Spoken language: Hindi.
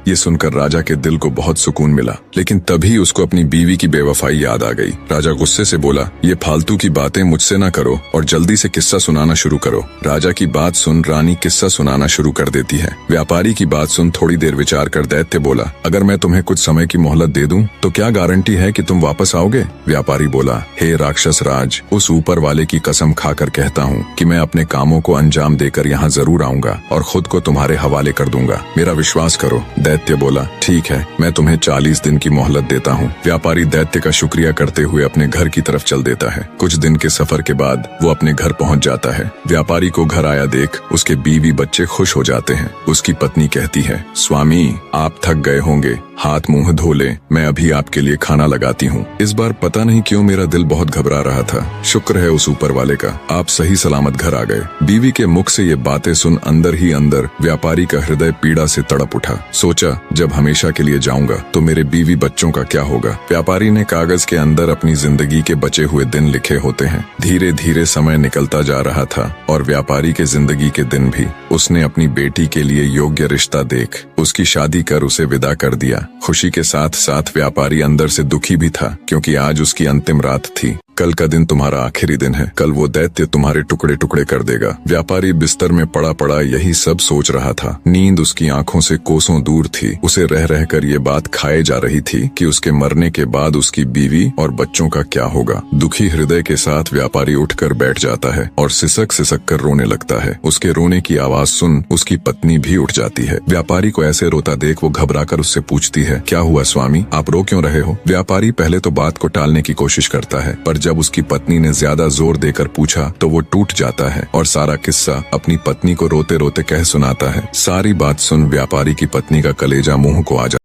ये सुनकर राजा के दिल को बहुत सुकून मिला, लेकिन तभी उसको अपनी बीवी की बेवफाई याद आ गई। राजा गुस्से से बोला, ये फालतू की बातें मुझसे ना करो और जल्दी से किस्सा सुनाना शुरू करो। राजा की बात सुन रानी किस्सा सुनाना शुरू कर देती है। व्यापारी की बात सुन थोड़ी देर विचार कर दैत्य बोला, अगर मैं तुम्हें कुछ समय की मोहलत दे दूं तो क्या गारंटी है कि तुम वापस आओगे? व्यापारी बोला, हे राक्षस राज, उस ऊपर वाले की कसम खाकर कहता हूँ कि मैं अपने कामों को अंजाम देकर यहाँ जरूर आऊंगा और खुद को तुम्हारे हवाले कर दूंगा, मेरा विश्वास करो। दैत्य बोला, ठीक है, मैं तुम्हें 40 दिन की मोहलत देता हूँ। व्यापारी दैत्य का शुक्रिया करते हुए अपने घर की तरफ चल देता है। कुछ दिन के सफर के बाद वो अपने घर पहुँच जाता है। व्यापारी को घर आया देख उसके बीवी बच्चे खुश हो जाते हैं। उसकी पत्नी कहती है, स्वामी आप थक गए होंगे, हाथ मुंह धो ले, मैं अभी आपके लिए खाना लगाती हूँ। इस बार पता नहीं क्यों मेरा दिल बहुत घबरा रहा था, शुक्र है उस ऊपर वाले का, आप सही सलामत घर आ गए। बीवी के मुख से ये बातें सुन अंदर ही अंदर व्यापारी का हृदय पीड़ा से तड़प उठा। सोचा, जब हमेशा के लिए जाऊंगा तो मेरे बीवी बच्चों का क्या होगा। व्यापारी ने कागज के अंदर अपनी जिंदगी के बचे हुए दिन लिखे होते हैं। धीरे धीरे समय निकलता जा रहा था और व्यापारी के जिंदगी के दिन भी। उसने अपनी बेटी के लिए योग्य रिश्ता देख उसकी शादी कर उसे विदा कर दिया। खुशी के साथ साथ व्यापारी अंदर से दुखी भी था, क्योंकि आज उसकी अंतिम रात थी। कल का दिन तुम्हारा आखिरी दिन है, कल वो दैत्य तुम्हारे टुकड़े टुकड़े कर देगा। व्यापारी बिस्तर में पड़ा पड़ा यही सब सोच रहा था। नींद उसकी आंखों से कोसों दूर थी। उसे रह रहकर ये बात खाए जा रही थी कि उसके मरने के बाद उसकी बीवी और बच्चों का क्या होगा। दुखी हृदय के साथ व्यापारी उठकर बैठ जाता है और सिसक सिसक कर रोने लगता है। उसके रोने की आवाज सुन उसकी पत्नी भी उठ जाती है। व्यापारी को ऐसे रोता देख वो घबराकर उससे पूछती है, क्या हुआ स्वामी, आप रो क्यों रहे हो? व्यापारी पहले तो बात को टालने की कोशिश करता है, पर जब उसकी पत्नी ने ज्यादा जोर देकर पूछा तो वो टूट जाता है और सारा किस्सा अपनी पत्नी को रोते रोते कह सुनाता है। सारी बात सुन व्यापारी की पत्नी का कलेजा मुंह को आ जाता है।